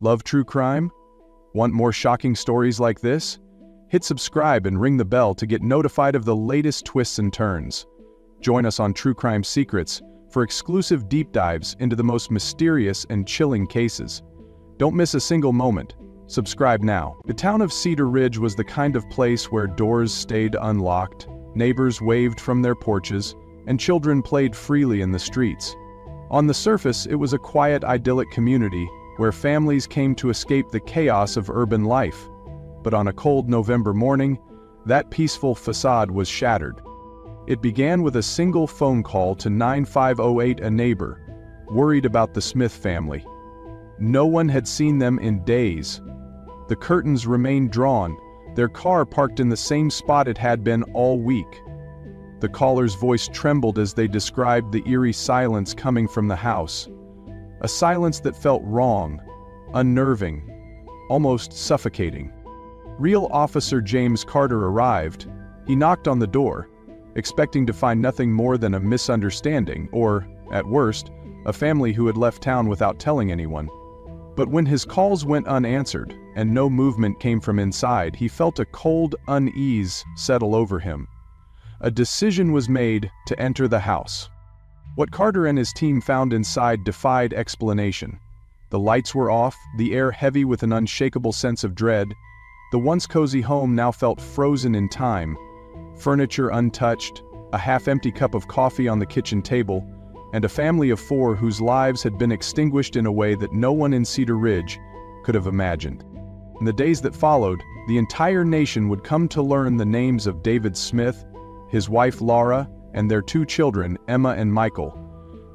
Love true crime? Want more shocking stories like this? Hit subscribe and ring the bell to get notified of the latest twists and turns. Join us on True Crime Secrets for exclusive deep dives into the most mysterious and chilling cases. Don't miss a single moment. Subscribe now. The town of Cedar Ridge was the kind of place where doors stayed unlocked, neighbors waved from their porches, and children played freely in the streets. On the surface, it was a quiet, idyllic community where families came to escape the chaos of urban life. But on a cold November morning, that peaceful facade was shattered. It began with a single phone call to 9508, a neighbor, worried about the Smith family. No one had seen them in days. The curtains remained drawn, their car parked in the same spot it had been all week. The caller's voice trembled as they described the eerie silence coming from the house. A silence that felt wrong, unnerving, almost suffocating. Real Officer James Carter arrived. He knocked on the door, expecting to find nothing more than a misunderstanding or, at worst, a family who had left town without telling anyone. But when his calls went unanswered and no movement came from inside, he felt a cold unease settle over him. A decision was made to enter the house. What Carter and his team found inside defied explanation. The lights were off, the air heavy with an unshakable sense of dread. The once cozy home now felt frozen in time. Furniture untouched, a half-empty cup of coffee on the kitchen table, and a family of four whose lives had been extinguished in a way that no one in Cedar Ridge could have imagined. In the days that followed, the entire nation would come to learn the names of David Smith, his wife Laura, and their two children, Emma and Michael.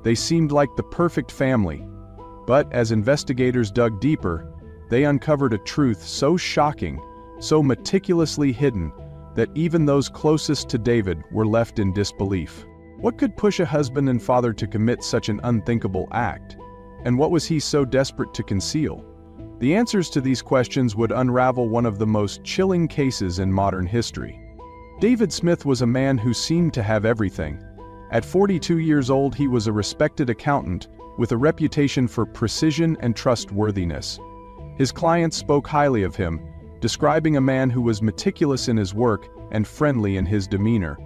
They seemed like the perfect family. But as investigators dug deeper, they uncovered a truth so shocking, so meticulously hidden, that even those closest to David were left in disbelief. What could push a husband and father to commit such an unthinkable act? And what was he so desperate to conceal? The answers to these questions would unravel one of the most chilling cases in modern history. David Smith was a man who seemed to have everything. At 42 years old, he was a respected accountant with a reputation for precision and trustworthiness. His clients spoke highly of him, describing a man who was meticulous in his work and friendly in his demeanor.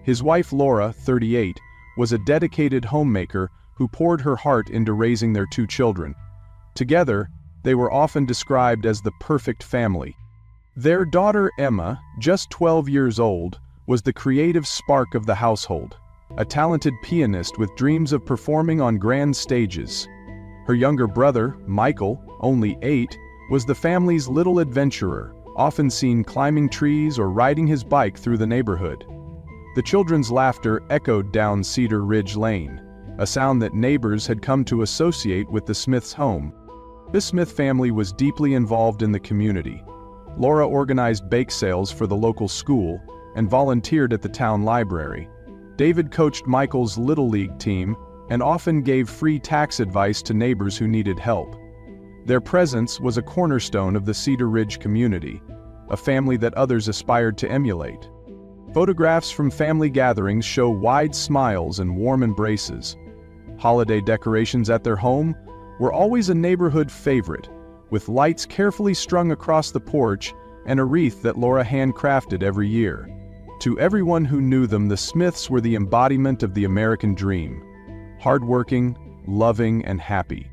His wife Laura, 38, was a dedicated homemaker who poured her heart into raising their two children. Together, they were often described as the perfect family. Their daughter Emma, just 12 years old, was the creative spark of the household, a talented pianist with dreams of performing on grand stages. Her younger brother, Michael, only 8, was the family's little adventurer, often seen climbing trees or riding his bike through the neighborhood. The children's laughter echoed down Cedar Ridge Lane, a sound that neighbors had come to associate with the Smiths' home. This Smith family was deeply involved in the community. Laura organized bake sales for the local school and volunteered at the town library. David coached Michael's Little League team and often gave free tax advice to neighbors who needed help. Their presence was a cornerstone of the Cedar Ridge community, a family that others aspired to emulate. Photographs from family gatherings show wide smiles and warm embraces. Holiday decorations at their home were always a neighborhood favorite, with lights carefully strung across the porch and a wreath that Laura handcrafted every year. To everyone who knew them, the Smiths were the embodiment of the American dream. Hardworking, loving, and happy.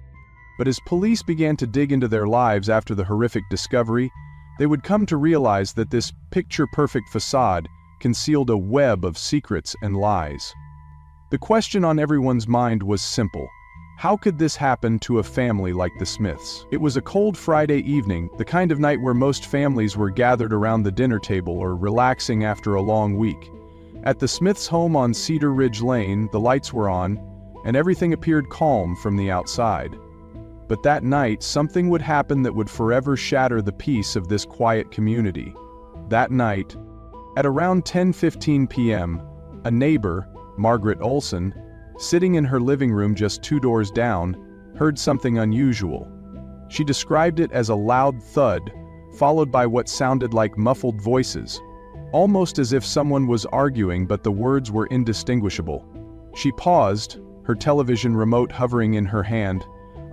But as police began to dig into their lives after the horrific discovery, they would come to realize that this picture-perfect facade concealed a web of secrets and lies. The question on everyone's mind was simple. How could this happen to a family like the Smiths? It was a cold Friday evening, the kind of night where most families were gathered around the dinner table or relaxing after a long week. At the Smiths' home on Cedar Ridge Lane, the lights were on, and everything appeared calm from the outside. But that night, something would happen that would forever shatter the peace of this quiet community. That night, at around 10:15 p.m., a neighbor, Margaret Olson, sitting in her living room just 2 doors down, heard something unusual. She described it as a loud thud, followed by what sounded like muffled voices, almost as if someone was arguing but the words were indistinguishable. She paused, her television remote hovering in her hand,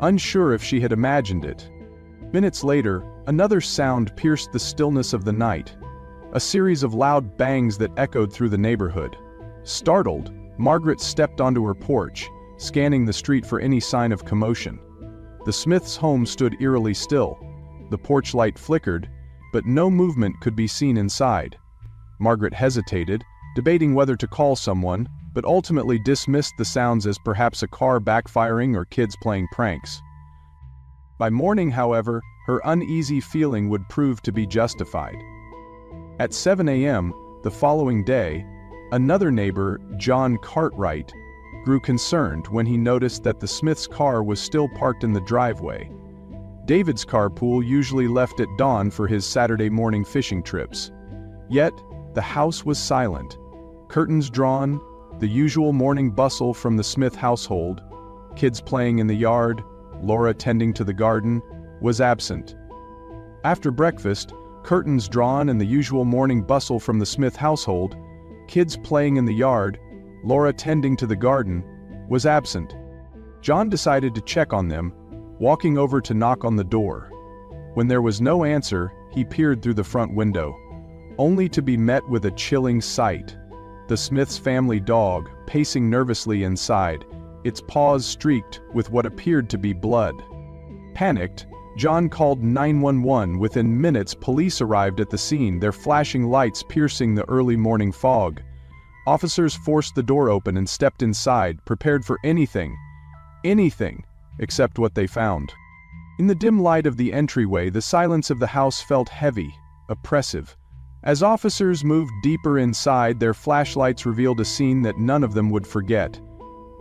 unsure if she had imagined it. Minutes later, another sound pierced the stillness of the night. A series of loud bangs that echoed through the neighborhood. Startled, Margaret stepped onto her porch, scanning the street for any sign of commotion. The Smiths' home stood eerily still. The porch light flickered, but no movement could be seen inside. Margaret hesitated, debating whether to call someone, but ultimately dismissed the sounds as perhaps a car backfiring or kids playing pranks. By morning, however, her uneasy feeling would prove to be justified. At 7 a.m. the following day, another neighbor, John Cartwright, grew concerned when he noticed that the Smiths' car was still parked in the driveway. David's carpool usually left at dawn for his Saturday morning fishing trips. Yet, the house was silent. Curtains drawn, the usual morning bustle from the Smith household, kids playing in the yard, Laura tending to the garden, was absent. After breakfast, curtains drawn and the usual morning bustle from the Smith household, kids playing in the yard, Laura tending to the garden, was absent. John decided to check on them, walking over to knock on the door. When there was no answer, he peered through the front window, only to be met with a chilling sight. The Smiths' family dog, pacing nervously inside, its paws streaked with what appeared to be blood. Panicked, John called 911. Within minutes, police arrived at the scene, their flashing lights piercing the early morning fog. Officers forced the door open and stepped inside, prepared for anything, except what they found. In the dim light of the entryway, the silence of the house felt heavy, oppressive. As officers moved deeper inside, their flashlights revealed a scene that none of them would forget.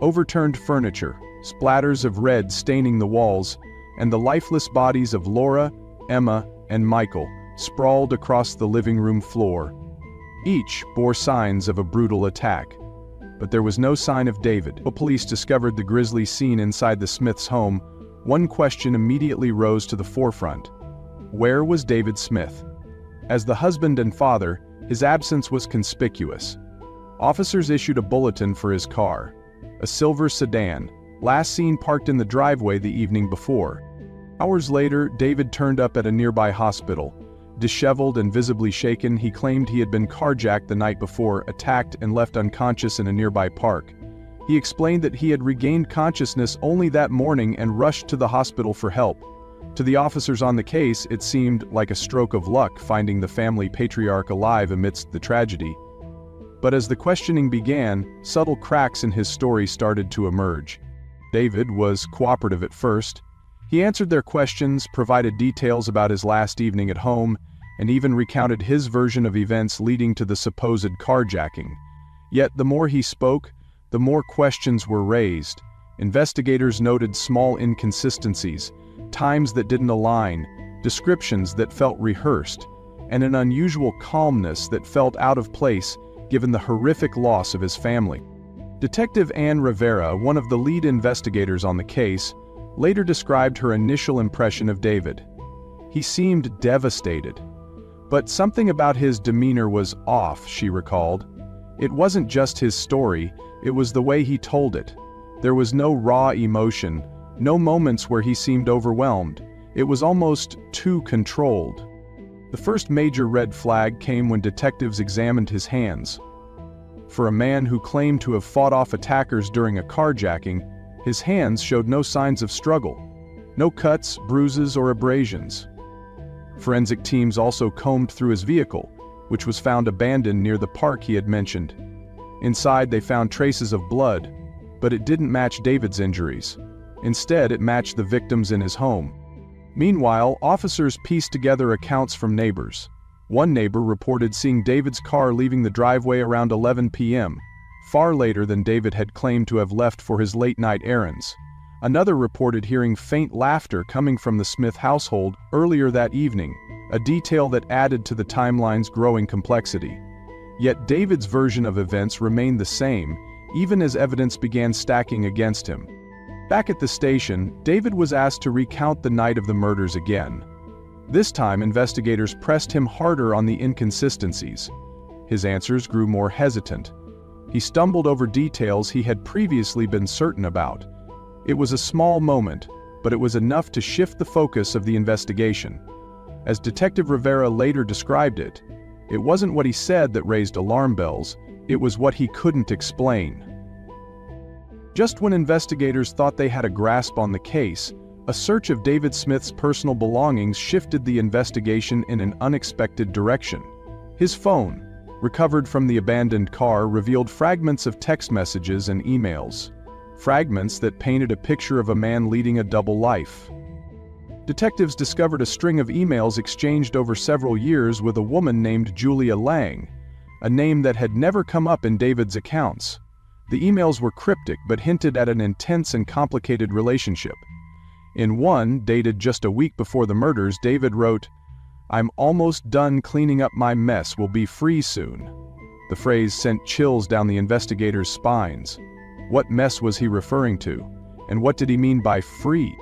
Overturned furniture, splatters of red staining the walls, and the lifeless bodies of Laura, Emma, and Michael sprawled across the living room floor. Each bore signs of a brutal attack. But there was no sign of David. When police discovered the grisly scene inside the Smiths' home, one question immediately rose to the forefront. Where was David Smith? As the husband and father, his absence was conspicuous. Officers issued a bulletin for his car, a silver sedan, last seen parked in the driveway the evening before. Hours later, David turned up at a nearby hospital. Disheveled and visibly shaken, he claimed he had been carjacked the night before, attacked and left unconscious in a nearby park. He explained that he had regained consciousness only that morning and rushed to the hospital for help. To the officers on the case, it seemed like a stroke of luck finding the family patriarch alive amidst the tragedy. But as the questioning began, subtle cracks in his story started to emerge. David was cooperative at first. He answered their questions, provided details about his last evening at home, and even recounted his version of events leading to the supposed carjacking. Yet the more he spoke, the more questions were raised. Investigators noted small inconsistencies, times that didn't align, descriptions that felt rehearsed, and an unusual calmness that felt out of place given the horrific loss of his family. Detective Ann Rivera, one of the lead investigators on the case, later described her initial impression of David. He seemed devastated. But something about his demeanor was off, she recalled. It wasn't just his story, it was the way he told it. There was no raw emotion, no moments where he seemed overwhelmed. It was almost too controlled. The first major red flag came when detectives examined his hands. For a man who claimed to have fought off attackers during a carjacking, his hands showed no signs of struggle. No cuts, bruises, or abrasions. Forensic teams also combed through his vehicle, which was found abandoned near the park he had mentioned. Inside they found traces of blood, but it didn't match David's injuries. Instead, it matched the victims in his home. Meanwhile, officers pieced together accounts from neighbors. One neighbor reported seeing David's car leaving the driveway around 11 p.m., far later than David had claimed to have left for his late-night errands. Another reported hearing faint laughter coming from the Smith household earlier that evening, a detail that added to the timeline's growing complexity. Yet David's version of events remained the same, even as evidence began stacking against him. Back at the station, David was asked to recount the night of the murders again. This time, investigators pressed him harder on the inconsistencies. His answers grew more hesitant. He stumbled over details he had previously been certain about. It was a small moment, but it was enough to shift the focus of the investigation. As Detective Rivera later described it, it wasn't what he said that raised alarm bells, it was what he couldn't explain. Just when investigators thought they had a grasp on the case, a search of David Smith's personal belongings shifted the investigation in an unexpected direction. His phone, recovered from the abandoned car, revealed fragments of text messages and emails. Fragments that painted a picture of a man leading a double life. Detectives discovered a string of emails exchanged over several years with a woman named Julia Lang, a name that had never come up in David's accounts. The emails were cryptic but hinted at an intense and complicated relationship. In one, dated just a week before the murders, David wrote, "I'm almost done cleaning up my mess, will be free soon." The phrase sent chills down the investigators' spines. What mess was he referring to? And what did he mean by free?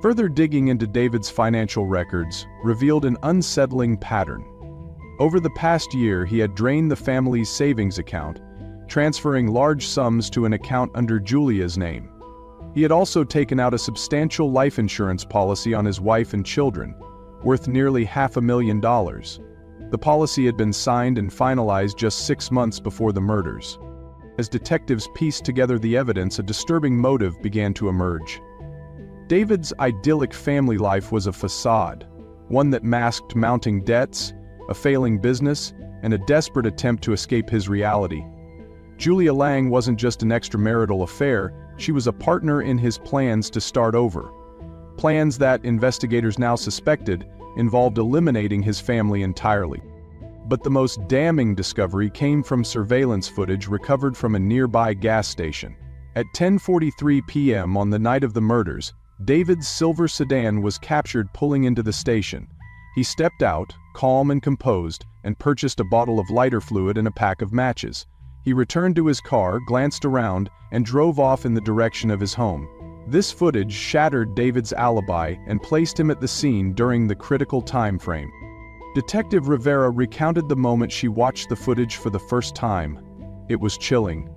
Further digging into David's financial records revealed an unsettling pattern. Over the past year, he had drained the family's savings account, transferring large sums to an account under Julia's name. He had also taken out a substantial life insurance policy on his wife and children, worth nearly $500,000. The policy had been signed and finalized just 6 months before the murders. As detectives pieced together the evidence, a disturbing motive began to emerge. David's idyllic family life was a facade, one that masked mounting debts, a failing business, and a desperate attempt to escape his reality. Julia Lang wasn't just an extramarital affair, she was a partner in his plans to start over. Plans that, investigators now suspected, involved eliminating his family entirely. But the most damning discovery came from surveillance footage recovered from a nearby gas station. At 10:43 p.m. on the night of the murders, David's silver sedan was captured pulling into the station. He stepped out, calm and composed, and purchased a bottle of lighter fluid and a pack of matches. He returned to his car, glanced around, and drove off in the direction of his home. This footage shattered David's alibi and placed him at the scene during the critical time frame. Detective Rivera recounted the moment she watched the footage for the first time. It was chilling.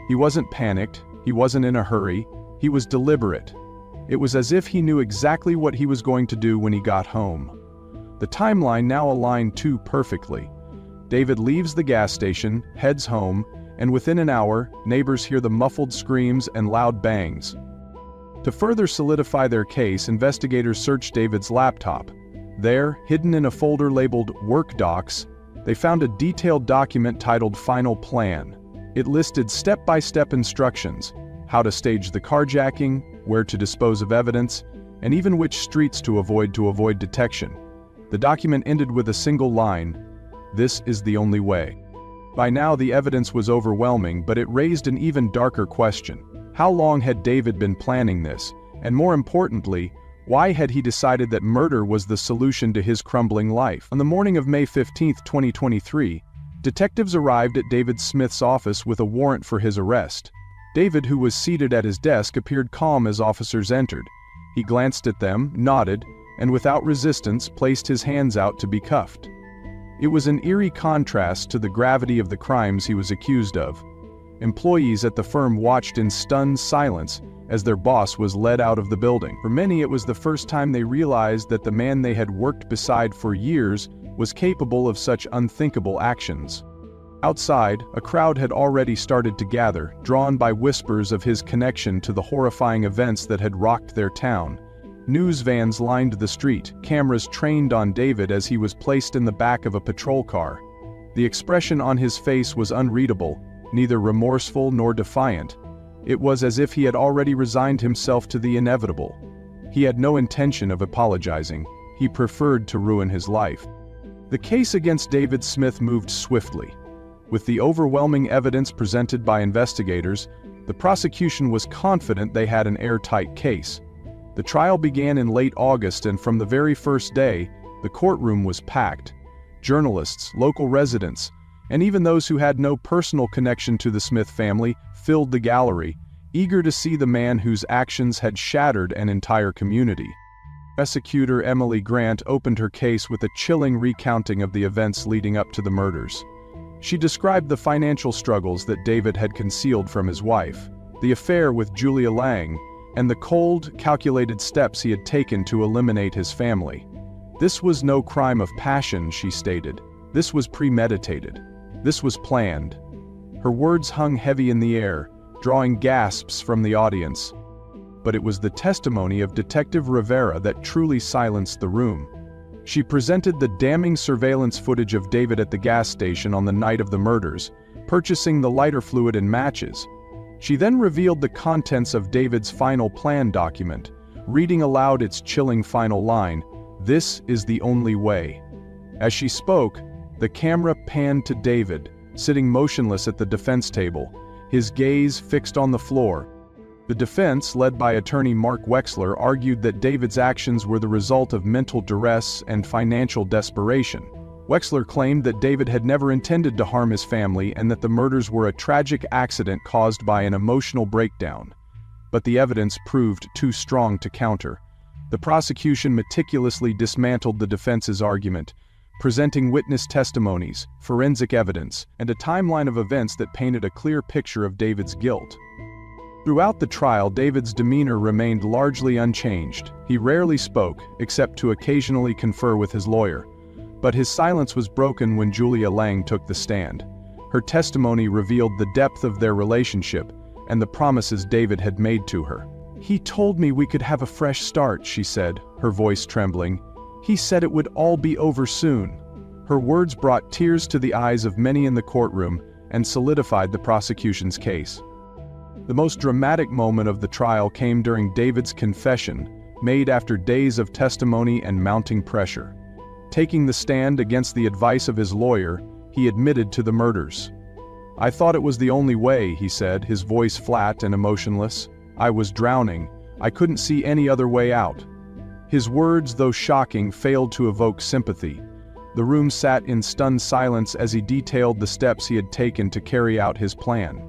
He wasn't panicked, he wasn't in a hurry, he was deliberate. It was as if he knew exactly what he was going to do when he got home. The timeline now aligned too perfectly. David leaves the gas station, heads home, and within an hour, neighbors hear the muffled screams and loud bangs. To further solidify their case, investigators searched David's laptop. There, hidden in a folder labeled Work Docs, they found a detailed document titled Final Plan. It listed step-by-step instructions, how to stage the carjacking, where to dispose of evidence, and even which streets to avoid detection. The document ended with a single line, "This is the only way." By now the evidence was overwhelming, but it raised an even darker question. How long had David been planning this? And more importantly, why had he decided that murder was the solution to his crumbling life? On the morning of May 15, 2023, detectives arrived at David Smith's office with a warrant for his arrest. David, who was seated at his desk, appeared calm as officers entered. He glanced at them, nodded, and without resistance placed his hands out to be cuffed. It was an eerie contrast to the gravity of the crimes he was accused of. Employees at the firm watched in stunned silence as their boss was led out of the building. For many, it was the first time they realized that the man they had worked beside for years was capable of such unthinkable actions. Outside, a crowd had already started to gather, drawn by whispers of his connection to the horrifying events that had rocked their town. News vans lined the street, cameras trained on David as he was placed in the back of a patrol car. The expression on his face was unreadable, neither remorseful nor defiant. It was as if he had already resigned himself to the inevitable. He had no intention of apologizing. He preferred to ruin his life. The case against David Smith moved swiftly. With the overwhelming evidence presented by investigators, the prosecution was confident they had an airtight case. The trial began in late August, and from the very first day, the courtroom was packed. Journalists, local residents, and even those who had no personal connection to the Smith family filled the gallery, eager to see the man whose actions had shattered an entire community. Prosecutor Emily Grant opened her case with a chilling recounting of the events leading up to the murders. She described the financial struggles that David had concealed from his wife, the affair with Julia Lang, and the cold, calculated steps he had taken to eliminate his family. This was no crime of passion, she stated. This was premeditated. This was planned. Her words hung heavy in the air, drawing gasps from the audience. But it was the testimony of Detective Rivera that truly silenced the room. She presented the damning surveillance footage of David at the gas station on the night of the murders, purchasing the lighter fluid and matches. She then revealed the contents of David's final plan document, reading aloud its chilling final line, "This is the only way." As she spoke, the camera panned to David, sitting motionless at the defense table, his gaze fixed on the floor. The defense, led by attorney Mark Wexler, argued that David's actions were the result of mental duress and financial desperation. Wexler claimed that David had never intended to harm his family and that the murders were a tragic accident caused by an emotional breakdown. But the evidence proved too strong to counter. The prosecution meticulously dismantled the defense's argument, presenting witness testimonies, forensic evidence, and a timeline of events that painted a clear picture of David's guilt. Throughout the trial, David's demeanor remained largely unchanged. He rarely spoke, except to occasionally confer with his lawyer. But his silence was broken when Julia Lang took the stand. Her testimony revealed the depth of their relationship and the promises David had made to her. "He told me we could have a fresh start," she said, her voice trembling. "He said it would all be over soon." Her words brought tears to the eyes of many in the courtroom and solidified the prosecution's case. The most dramatic moment of the trial came during David's confession, made after days of testimony and mounting pressure. Taking the stand against the advice of his lawyer, he admitted to the murders. "I thought it was the only way," he said, his voice flat and emotionless. "I was drowning. I couldn't see any other way out." His words, though shocking, failed to evoke sympathy. The room sat in stunned silence as he detailed the steps he had taken to carry out his plan.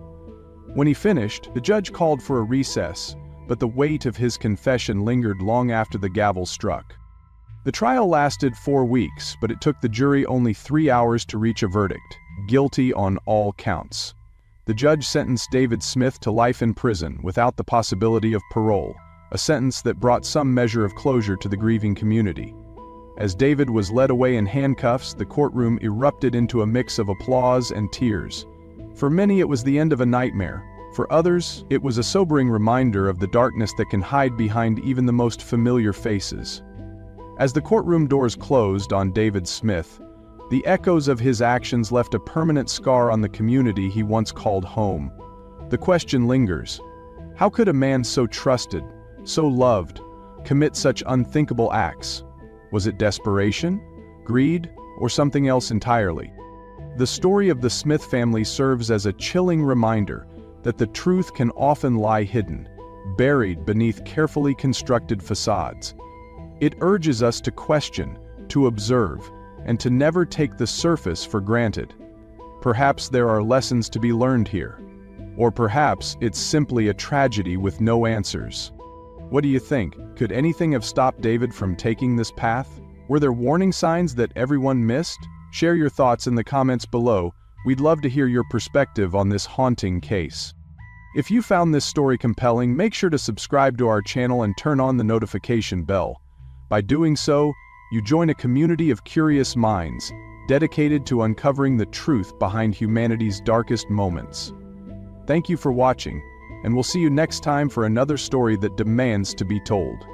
When he finished, the judge called for a recess, but the weight of his confession lingered long after the gavel struck. The trial lasted 4 weeks, but it took the jury only 3 hours to reach a verdict: guilty on all counts. The judge sentenced David Smith to life in prison without the possibility of parole, a sentence that brought some measure of closure to the grieving community. As David was led away in handcuffs, the courtroom erupted into a mix of applause and tears. For many it was the end of a nightmare. For others, it was a sobering reminder of the darkness that can hide behind even the most familiar faces. As the courtroom doors closed on David Smith, the echoes of his actions left a permanent scar on the community he once called home. The question lingers: how could a man so trusted, so loved, commit such unthinkable acts? Was it desperation, greed, or something else entirely? The story of the Smith family serves as a chilling reminder that the truth can often lie hidden, buried beneath carefully constructed facades. It urges us to question, to observe, and to never take the surface for granted. Perhaps there are lessons to be learned here. Or perhaps it's simply a tragedy with no answers. What do you think? Could anything have stopped David from taking this path? Were there warning signs that everyone missed? Share your thoughts in the comments below. We'd love to hear your perspective on this haunting case. If you found this story compelling, make sure to subscribe to our channel and turn on the notification bell. By doing so, you join a community of curious minds, dedicated to uncovering the truth behind humanity's darkest moments. Thank you for watching, and we'll see you next time for another story that demands to be told.